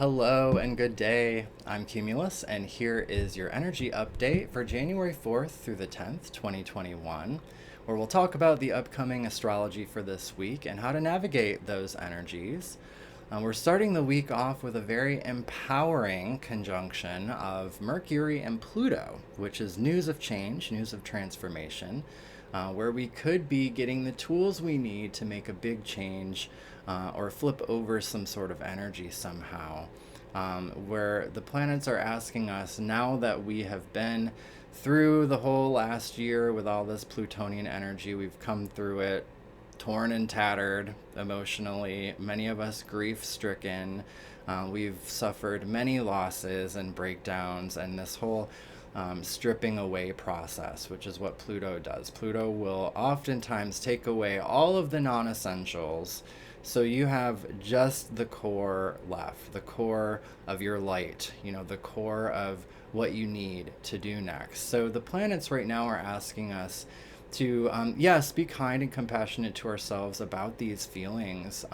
Hello and good day. I'm Cumulus, and here is your energy update for January 4th through the 10th, 2021, where we'll talk about the upcoming astrology for this week and how to navigate those energies. We're starting the week off with a very empowering conjunction of Mercury and Pluto, which is news of change, news of transformation, where we could be getting the tools we need to make a big change or flip over some sort of energy somehow. Where the planets are asking us, now that we have been through the whole last year with all this Plutonian energy, we've come through it torn and tattered emotionally, many of us grief stricken. We've suffered many losses and breakdowns, and this whole stripping away process, which is what Pluto does. Pluto will oftentimes take away all of the non essentials. So you have just the core left, the core of your light, the core of what you need to do next. So the planets right now are asking us to, yes, be kind and compassionate to ourselves about these feelings,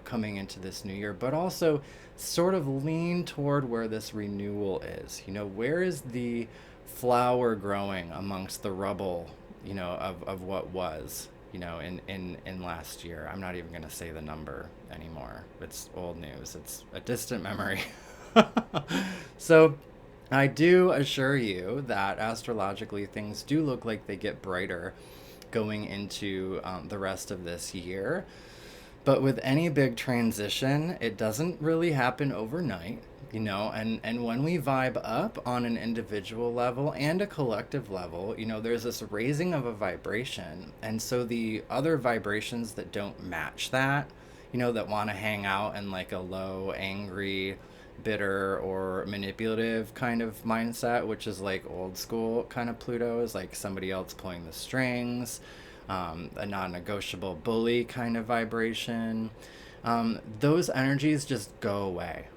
coming into this new year, but also sort of lean toward where this renewal is. Where is the flower growing amongst the rubble, of what was, in last year. I'm not even going to say the number anymore. It's old news. It's a distant memory. So I do assure you that astrologically things do look like they get brighter going into the rest of this year. But with any big transition, it doesn't really happen overnight, and when we vibe up on an individual level and a collective level, there's this raising of a vibration. And so the other vibrations that don't match that, that want to hang out in like a low, angry, bitter, or manipulative kind of mindset, which is like old school kind of Pluto, is like somebody else pulling the strings, a non-negotiable bully kind of vibration. Those energies just go away,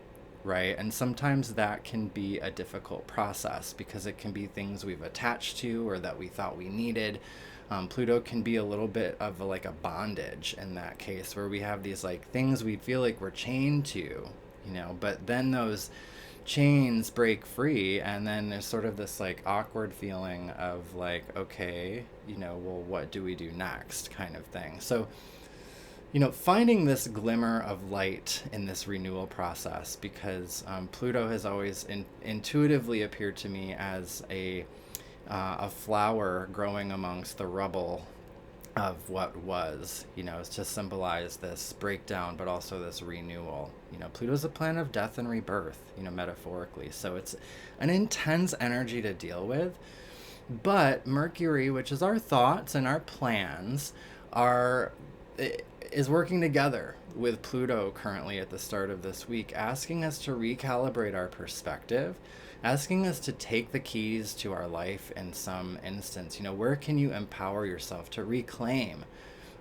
right? And sometimes that can be a difficult process because it can be things we've attached to or that we thought we needed. Pluto can be a little bit of like a bondage in that case, where we have these like things we feel like we're chained to, but then those chains break free, and then there's sort of this like awkward feeling of like, okay, well, what do we do next kind of thing. So finding this glimmer of light in this renewal process, because Pluto has always intuitively appeared to me as a flower growing amongst the rubble of what was, to symbolize this breakdown, but also this renewal. Pluto's a planet of death and rebirth, metaphorically. So it's an intense energy to deal with. But Mercury, which is our thoughts and our plans, is working together with Pluto currently at the start of this week, asking us to recalibrate our perspective, asking us to take the keys to our life in some instance. Where can you empower yourself to reclaim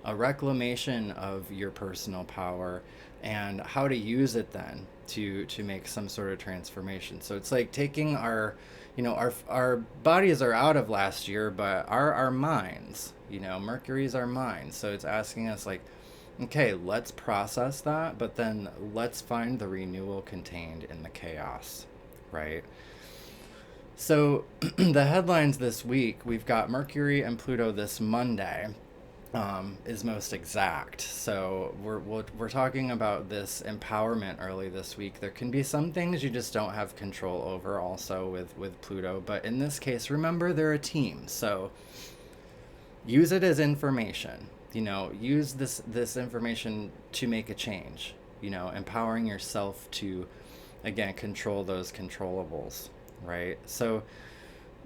a reclamation of your personal power, and how to use it then to make some sort of transformation. So it's like taking our bodies are out of last year, but our minds, Mercury's our mind. So it's asking us like, okay, let's process that, but then let's find the renewal contained in the chaos, right? So the headlines this week, we've got Mercury and Pluto this Monday, is most exact. So we're talking about this empowerment early this week. There can be some things you just don't have control over also with Pluto, but in this case, remember, they're a team. So use it as information. Use this information to make a change, empowering yourself to, again, control those controllables, right? So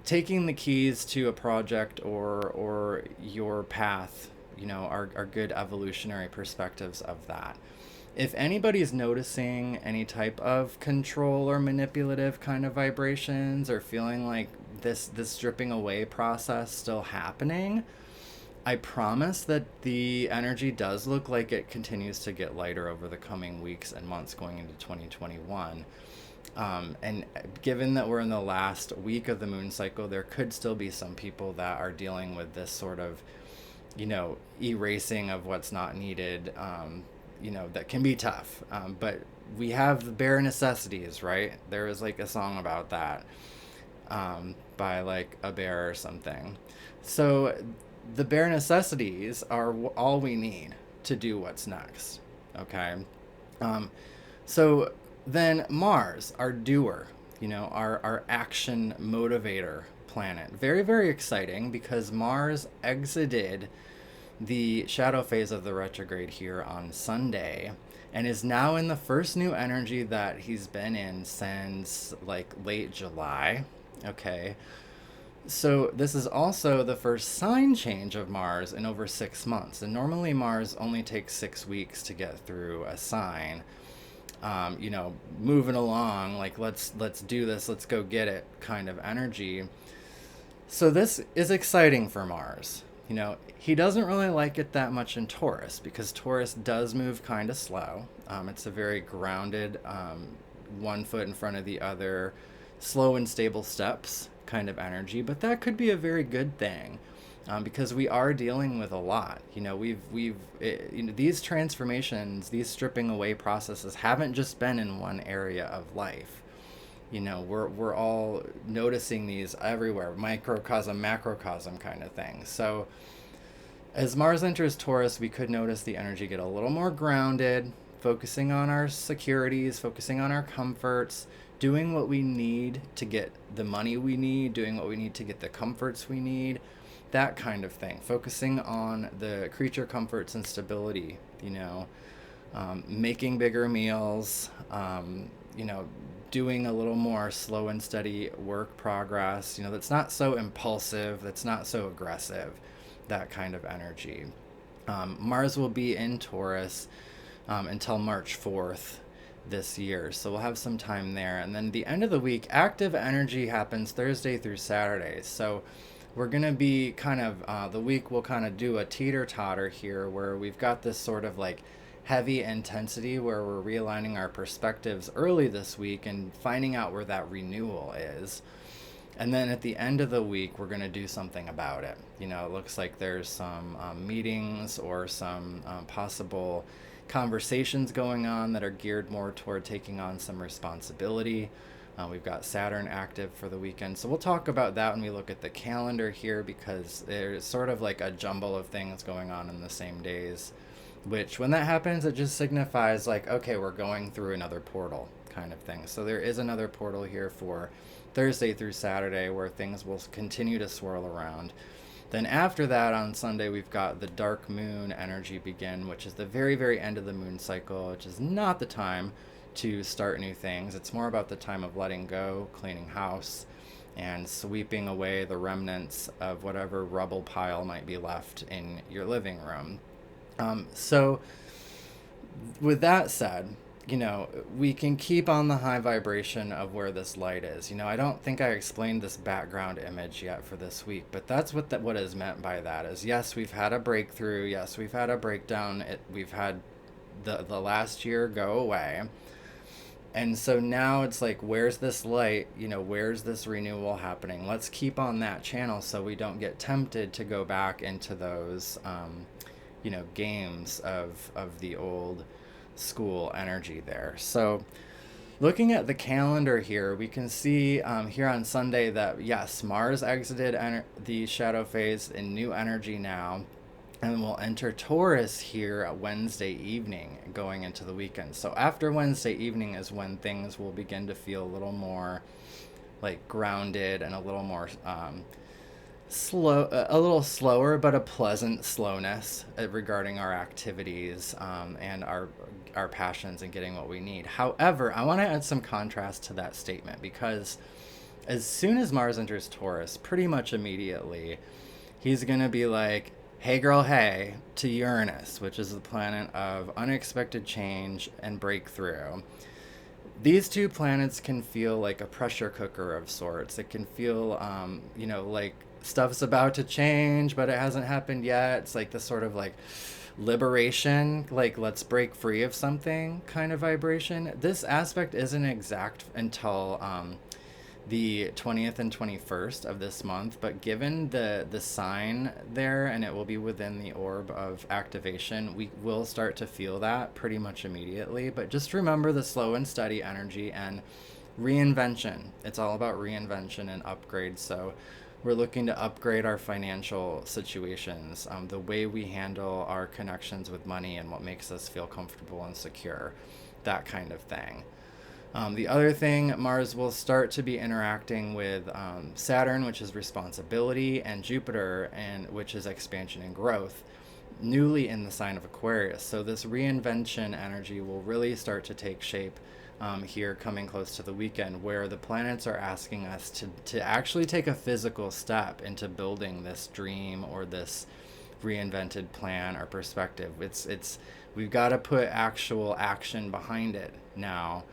taking the keys to a project or your path, are good evolutionary perspectives of that. If anybody's noticing any type of control or manipulative kind of vibrations, or feeling like this stripping away process still happening, I promise that the energy does look like it continues to get lighter over the coming weeks and months going into 2021. And given that we're in the last week of the moon cycle, there could still be some people that are dealing with this sort of, erasing of what's not needed, that can be tough. But we have the bare necessities, right? There is like a song about that, by like a bear or something. So the bare necessities are all we need to do what's next. Okay. Um, so then Mars, our doer, our action motivator planet. Very, very exciting because Mars exited the shadow phase of the retrograde here on Sunday and is now in the first new energy that he's been in since like late July. Okay. So this is also the first sign change of Mars in over 6 months. And normally Mars only takes 6 weeks to get through a sign. Moving along, like let's do this, let's go get it kind of energy. So this is exciting for Mars. He doesn't really like it that much in Taurus because Taurus does move kind of slow. It's a very grounded, one foot in front of the other, slow and stable steps kind of energy. But that could be a very good thing because we are dealing with a lot. These transformations, these stripping away processes haven't just been in one area of life. We're all noticing these everywhere, microcosm, macrocosm kind of thing. So as Mars enters Taurus, we could notice the energy get a little more grounded, focusing on our securities, focusing on our comforts, doing what we need to get the money we need, doing what we need to get the comforts we need, that kind of thing. Focusing on the creature comforts and stability, making bigger meals, doing a little more slow and steady work progress, that's not so impulsive, that's not so aggressive, that kind of energy. Mars will be in Taurus until March 4th this year, so we'll have some time there. And then the end of the week, active energy happens Thursday through Saturday. So we're going to be kind of, the week will kind of do a teeter-totter here where we've got this sort of like heavy intensity where we're realigning our perspectives early this week and finding out where that renewal is. And then at the end of the week, we're going to do something about it. It looks like there's some meetings or some possible conversations going on that are geared more toward taking on some responsibility. We've got Saturn active for the weekend. So we'll talk about that when we look at the calendar here because there's sort of like a jumble of things going on in the same days, which when that happens, it just signifies like, okay, we're going through another portal kind of thing. So there is another portal here for Thursday through Saturday where things will continue to swirl around. Then after that on Sunday, we've got the dark moon energy begin, which is the very, very end of the moon cycle, which is not the time to start new things. It's more about the time of letting go, cleaning house, and sweeping away the remnants of whatever rubble pile might be left in your living room. So with that said, we can keep on the high vibration of where this light is. I don't think I explained this background image yet for this week, but that's what is meant by that is, yes, we've had a breakthrough. Yes, we've had a breakdown. We've had the last year go away. And so now it's like, where's this light? Where's this renewal happening? Let's keep on that channel so we don't get tempted to go back into those, games of the old school energy there. So looking at the calendar here, we can see here on Sunday that, yes, Mars exited the shadow phase in new energy now. And we'll enter Taurus here Wednesday evening going into the weekend. So after Wednesday evening is when things will begin to feel a little more like grounded and a little more a little slower, but a pleasant slowness regarding our activities and our passions and getting what we need. However, I want to add some contrast to that statement because as soon as Mars enters Taurus, pretty much immediately, he's going to be like, hey girl, hey, to Uranus, which is the planet of unexpected change and breakthrough. These two planets can feel like a pressure cooker of sorts. It can feel, like stuff's about to change, but it hasn't happened yet. It's like this sort of like liberation, like let's break free of something kind of vibration. This aspect isn't exact until the 20th and 21st of this month, but given the sign there, and it will be within the orb of activation, we will start to feel that pretty much immediately. But just remember the slow and steady energy and reinvention. It's all about reinvention and upgrade. So we're looking to upgrade our financial situations, the way we handle our connections with money and what makes us feel comfortable and secure, that kind of thing. The other thing, Mars will start to be interacting with Saturn, which is responsibility, and Jupiter, which is expansion and growth, newly in the sign of Aquarius. So this reinvention energy will really start to take shape here coming close to the weekend, where the planets are asking us to actually take a physical step into building this dream or this reinvented plan or perspective. We've got to put actual action behind it now,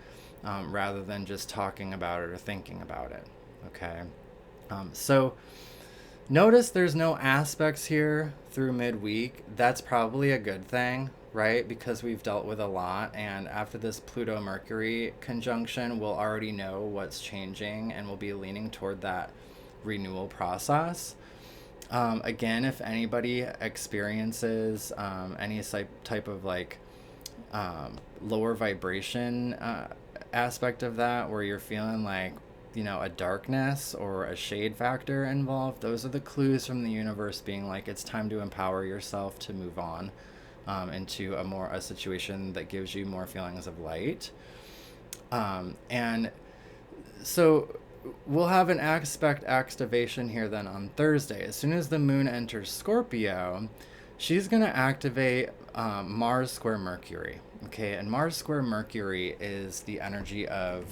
rather than just talking about it or thinking about it. Okay. So notice there's no aspects here through midweek. That's probably a good thing, right? Because we've dealt with a lot, and after this Pluto-Mercury conjunction, we'll already know what's changing, and we'll be leaning toward that renewal process. Again, if anybody experiences any type of like lower vibration aspect of that, where you're feeling like, a darkness or a shade factor involved, those are the clues from the universe being like, it's time to empower yourself to move on into a situation that gives you more feelings of light. And so we'll have an aspect activation here then on Thursday. As soon as the moon enters Scorpio, she's going to activate Mars square Mercury. Okay, and Mars square Mercury is the energy of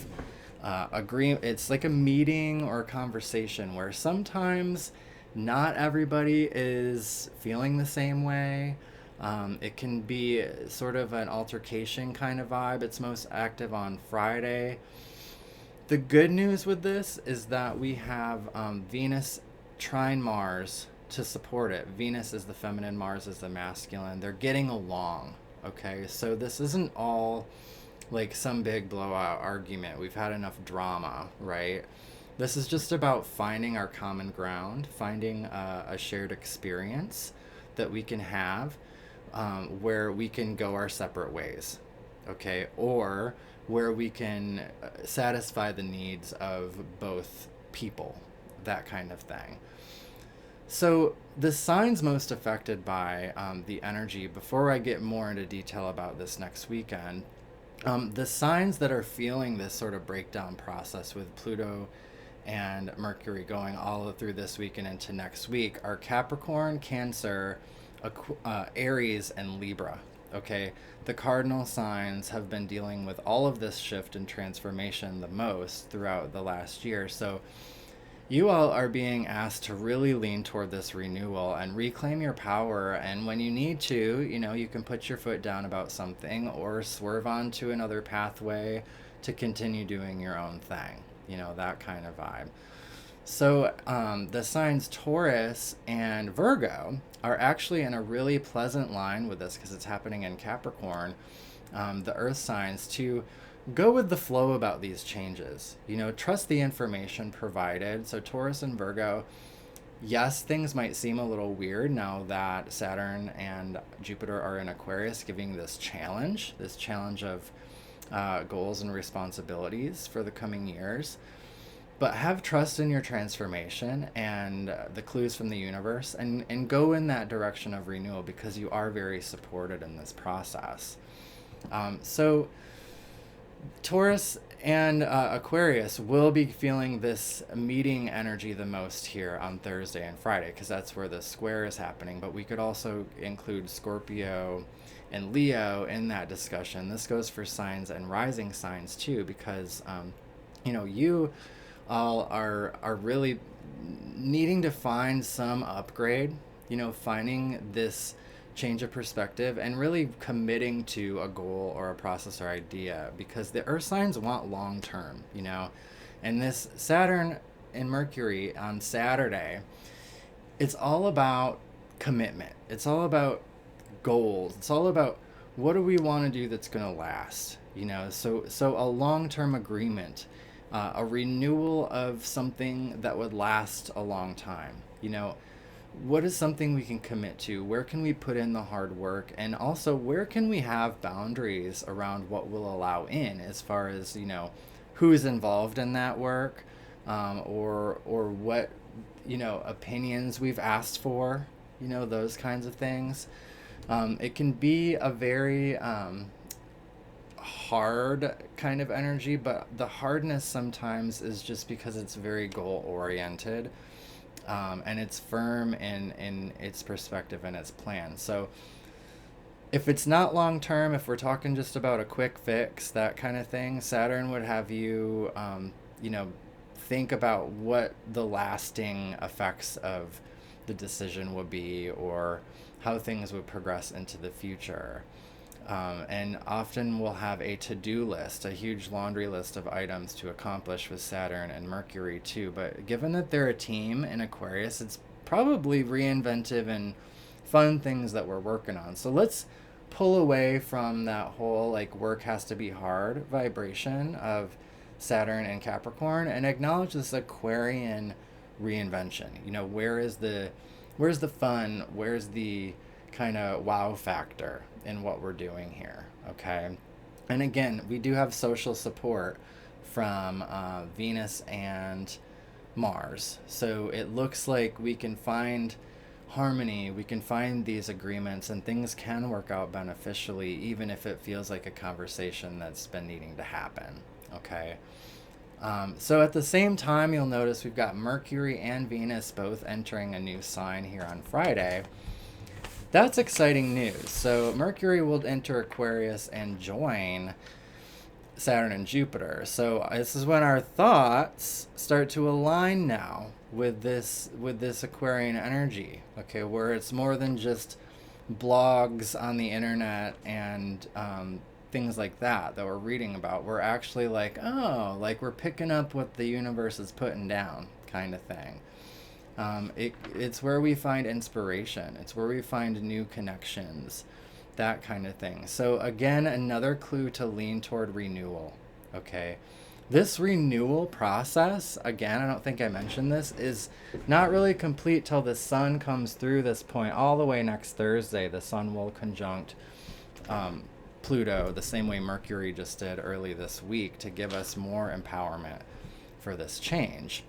it's like a meeting or a conversation where sometimes not everybody is feeling the same way. It can be sort of an altercation kind of vibe. It's most active on Friday. The good news with this is that we have Venus trine Mars to support it. Venus is the feminine, Mars is the masculine. They're getting along, okay? So this isn't all like some big blowout argument. We've had enough drama, right? This is just about finding our common ground, finding a shared experience that we can have, where we can go our separate ways, okay? Or where we can satisfy the needs of both people, that kind of thing. So the signs most affected by the energy, before I get more into detail about this next weekend, the signs that are feeling this sort of breakdown process with Pluto and Mercury going all through this week and into next week are Capricorn, Cancer, Aries, and Libra. Okay, the cardinal signs have been dealing with all of this shift and transformation the most throughout the last year. So you all are being asked to really lean toward this renewal and reclaim your power. And when you need to, you can put your foot down about something or swerve onto another pathway to continue doing your own thing, that kind of vibe. So the signs Taurus and Virgo are actually in a really pleasant line with this because it's happening in Capricorn, the earth signs, to go with the flow about these changes. Trust the information provided. So Taurus and Virgo, yes, things might seem a little weird now that Saturn and Jupiter are in Aquarius, giving this challenge of goals and responsibilities for the coming years. But have trust in your transformation and the clues from the universe, and go in that direction of renewal, because you are very supported in this process. So Taurus and Aquarius will be feeling this meeting energy the most here on Thursday and Friday, because that's where the square is happening. But we could also include Scorpio and Leo in that discussion. This goes for signs and rising signs too, because you all are really needing to find some upgrade, finding this change of perspective and really committing to a goal or a process or idea, because the earth signs want long term, and this Saturn and Mercury on Saturday, it's all about commitment. It's all about goals. It's all about what do we want to do that's going to last, so a long-term agreement a renewal of something that would last a long time. What is something we can commit to? Where can we put in the hard work? And also, where can we have boundaries around what we'll allow in, as far as, who's involved in that work, or what, opinions we've asked for, those kinds of things. It can be a very hard kind of energy, but the hardness sometimes is just because it's very goal oriented. And it's firm in its perspective and its plan. So if it's not long term, if we're talking just about a quick fix, that kind of thing, Saturn would have you, think about what the lasting effects of the decision would be, or how things would progress into the future. And often we'll have a to-do list, a huge laundry list of items to accomplish with Saturn and Mercury too. But given that they're a team in Aquarius, it's probably reinventive and fun things that we're working on. So let's pull away from that whole like work has to be hard vibration of Saturn and Capricorn and acknowledge this Aquarian reinvention. Where's the fun? Where's the kind of wow factor in what we're doing here? Okay. And again, we do have social support from Venus and Mars. So it looks like we can find harmony, we can find these agreements, and things can work out beneficially, even if it feels like a conversation that's been needing to happen. Okay. So at the same time, you'll notice we've got Mercury and Venus both entering a new sign here on Friday. That's exciting news. So Mercury will enter Aquarius and join Saturn and Jupiter. So this is when our thoughts start to align now with this Aquarian energy. Okay, where it's more than just blogs on the internet and things like that we're reading about. We're actually like, oh, like we're picking up what the universe is putting down, kind of thing. It's where we find inspiration. It's where we find new connections, that kind of thing. So again, another clue to lean toward renewal. Okay. This renewal process, again, I don't think I mentioned this, is not really complete till the sun comes through this point all the way next Thursday. The sun will conjunct Pluto the same way Mercury just did early this week to give us more empowerment for this change.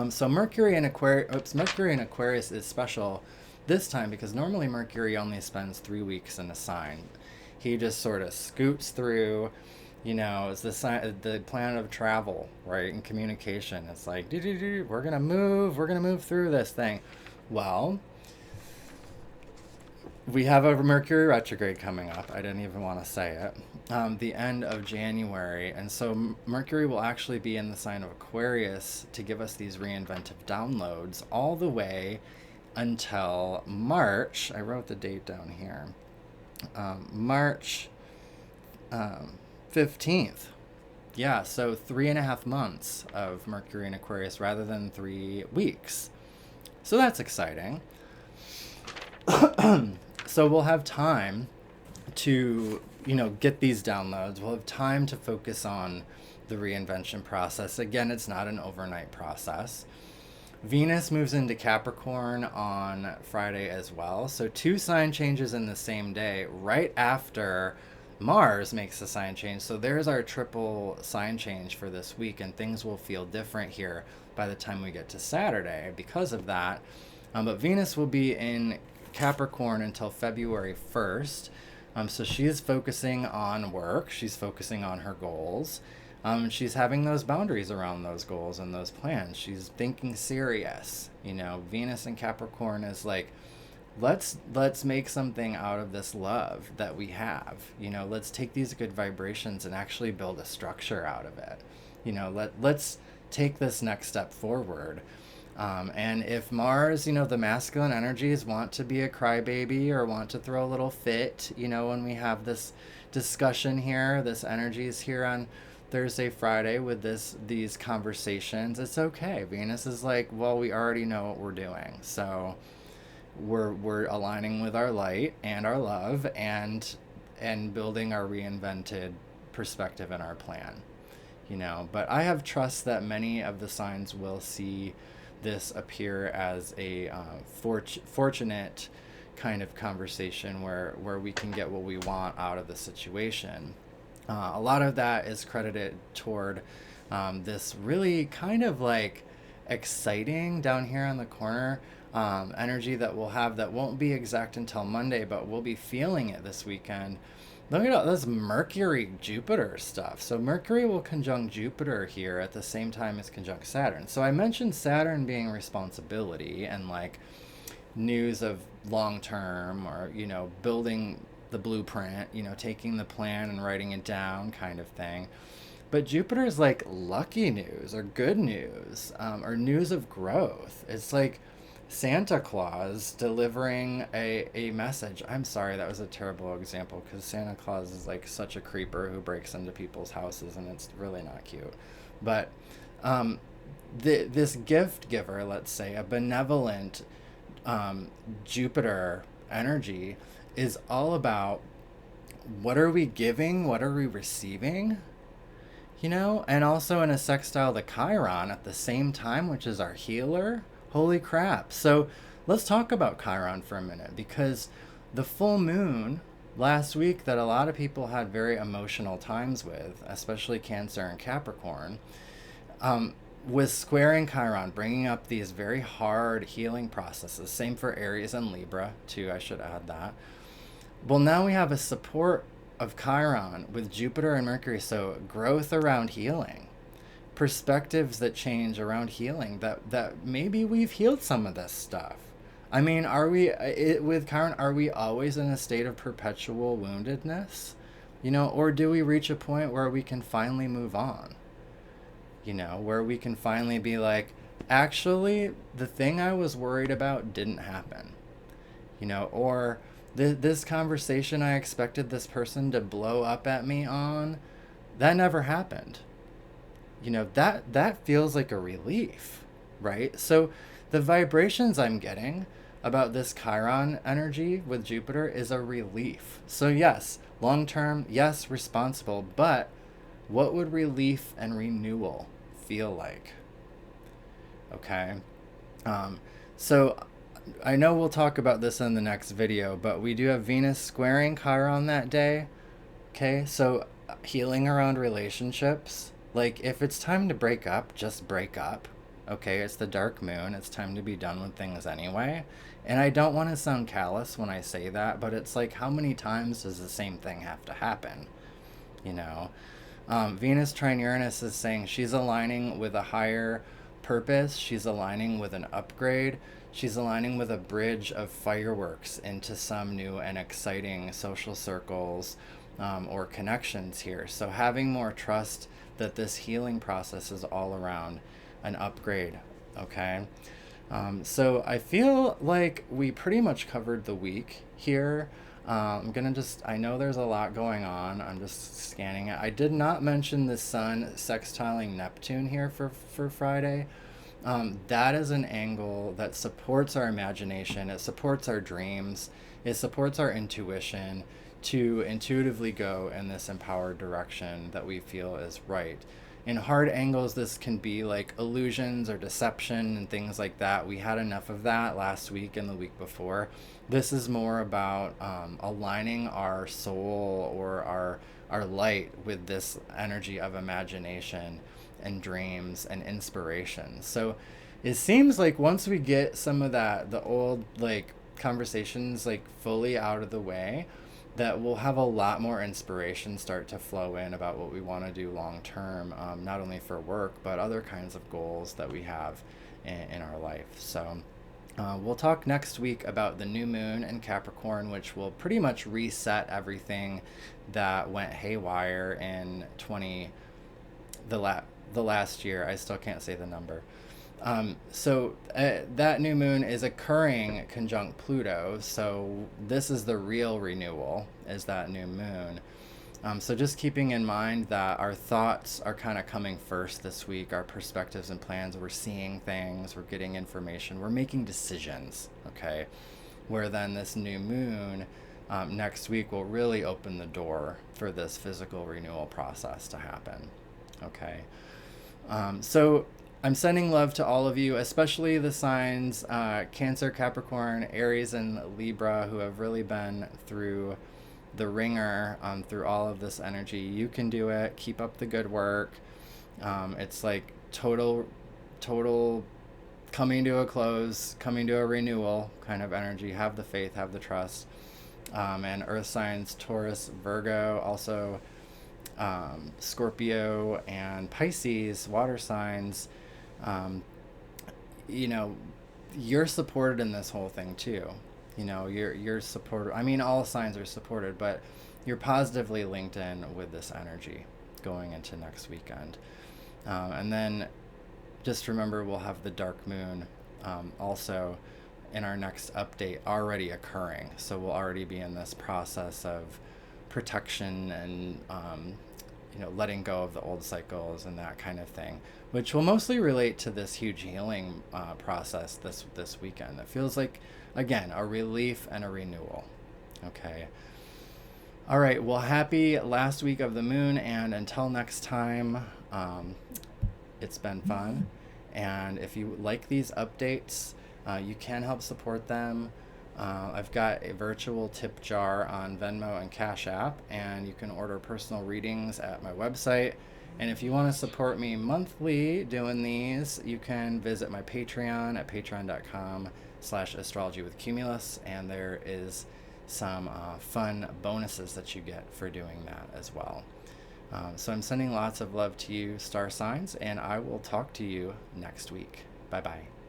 So Mercury in Aquarius is special this time because normally Mercury only spends 3 weeks in a sign. He just sort of scoots through, it's the planet of travel, right? And communication. It's like, we're gonna move through this thing. Well, we have a Mercury retrograde coming up. I didn't even want to say it. The end of January. And so Mercury will actually be in the sign of Aquarius to give us these reinventive downloads all the way until March. I wrote the date down here. March 15th. Yeah, so 3.5 months of Mercury in Aquarius rather than 3 weeks. So that's exciting. So we'll have time to, get these downloads. We'll have time to focus on the reinvention process. Again, it's not an overnight process. Venus moves into Capricorn on Friday as well. So 2 sign changes in the same day, right after Mars makes a sign change. So there's our triple sign change for this week, and things will feel different here by the time we get to Saturday because of that. But Venus will be in Capricorn until February 1st. So she is focusing on work. She's focusing on her goals. She's having those boundaries around those goals and those plans. She's thinking serious. Venus in Capricorn is like, let's make something out of this love that we have. Let's take these good vibrations and actually build a structure out of it. Let's take this next step forward. And if Mars, the masculine energies want to be a crybaby or want to throw a little fit, when we have this discussion here, this energy is here on Thursday, Friday with these conversations, it's okay. Venus is like, well, we already know what we're doing. So we're aligning with our light and our love and building our reinvented perspective and our plan. But I have trust that many of the signs will see this appear as a fortunate kind of conversation where we can get what we want out of the situation. A lot of that is credited toward this really kind of like exciting down here on the corner energy that we'll have that won't be exact until Monday, but we'll be feeling it this weekend. Look at all this Mercury Jupiter stuff. So Mercury will conjunct Jupiter here at the same time as conjunct Saturn. So I mentioned Saturn being responsibility and like news of long term, or building the blueprint, taking the plan and writing it down kind of thing. But Jupiter is like lucky news or good news, or news of growth. It's like Santa Claus delivering a message. I'm sorry, that was a terrible example because Santa Claus is like such a creeper who breaks into people's houses and it's really not cute. But this gift giver, let's say, a benevolent Jupiter energy, is all about what are we giving, what are we receiving, and also in a sextile to Chiron at the same time, which is our healer. Holy crap. So let's talk about Chiron for a minute, because the full moon last week that a lot of people had very emotional times with, especially Cancer and Capricorn, was squaring Chiron, bringing up these very hard healing processes. Same for Aries and Libra, too, I should add that. Well, now we have a support of Chiron with Jupiter and Mercury, so growth around healing. Perspectives that change around healing, that maybe we've healed some of this stuff. I mean, with Chiron, are we always in a state of perpetual woundedness? Or do we reach a point where we can finally move on? Where we can finally be like, actually, the thing I was worried about didn't happen. Or this conversation I expected this person to blow up at me on, that never happened. That feels like a relief, right? So the vibrations I'm getting about this Chiron energy with Jupiter is a relief. So yes, long term, yes, responsible, but what would relief and renewal feel like? Okay. So I know we'll talk about this in the next video, but we do have Venus squaring Chiron that day. Okay, so healing around relationships. Like, if it's time to break up, just break up. Okay, it's the dark moon. It's time to be done with things anyway. And I don't want to sound callous when I say that, but it's like, how many times does the same thing have to happen? Venus trine Uranus is saying she's aligning with a higher purpose. She's aligning with an upgrade. She's aligning with a bridge of fireworks into some new and exciting social circles or connections here. So having more trust that this healing process is all around an upgrade, okay? So I feel like we pretty much covered the week here. I know there's a lot going on. I'm just scanning it. I did not mention the sun sextiling Neptune here for Friday. That is an angle that supports our imagination. It supports our dreams. It supports our intuition to intuitively go in this empowered direction that we feel is right. In hard angles, this can be like illusions or deception and things like that. We had enough of that last week and the week before. This is more about aligning our soul or our light with this energy of imagination and dreams and inspiration. So it seems like once we get some of that, the old like conversations like fully out of the way, that we'll have a lot more inspiration start to flow in about what we want to do long term, not only for work, but other kinds of goals that we have in our life. So we'll talk next week about the new moon in Capricorn, which will pretty much reset everything that went haywire in the last year. I still can't say the number. So that new moon is occurring conjunct Pluto. So this is the real renewal, is that new moon. So just keeping in mind that our thoughts are kind of coming first this week, our perspectives and plans, we're seeing things, we're getting information, we're making decisions, okay? Where then this new moon next week will really open the door for this physical renewal process to happen. Okay. So I'm sending love to all of you, especially the signs Cancer, Capricorn, Aries, and Libra, who have really been through the ringer through all of this energy. You can do it. Keep up the good work. It's like total coming to a close, coming to a renewal kind of energy. Have the faith, have the trust. And earth signs, Taurus, Virgo, also Scorpio and Pisces, water signs, you know, you're supported in this whole thing too. You know, you're supported. I mean, all signs are supported, but you're positively linked in with this energy going into next weekend. And then just remember, we'll have the dark moon also in our next update already occurring. So we'll already be in this process of protection and letting go of the old cycles and that kind of thing, which will mostly relate to this huge healing process this weekend. It feels like, again, a relief and a renewal. Okay. All right. Well, happy last week of the moon, and until next time, it's been fun. And if you like these updates, you can help support them. I've got a virtual tip jar on Venmo and Cash App, and you can order personal readings at my website. And if you want to support me monthly doing these, you can visit my Patreon at patreon.com/astrology with Cumulus, and there is some fun bonuses that you get for doing that as well. So I'm sending lots of love to you, star signs, and I will talk to you next week. Bye-bye.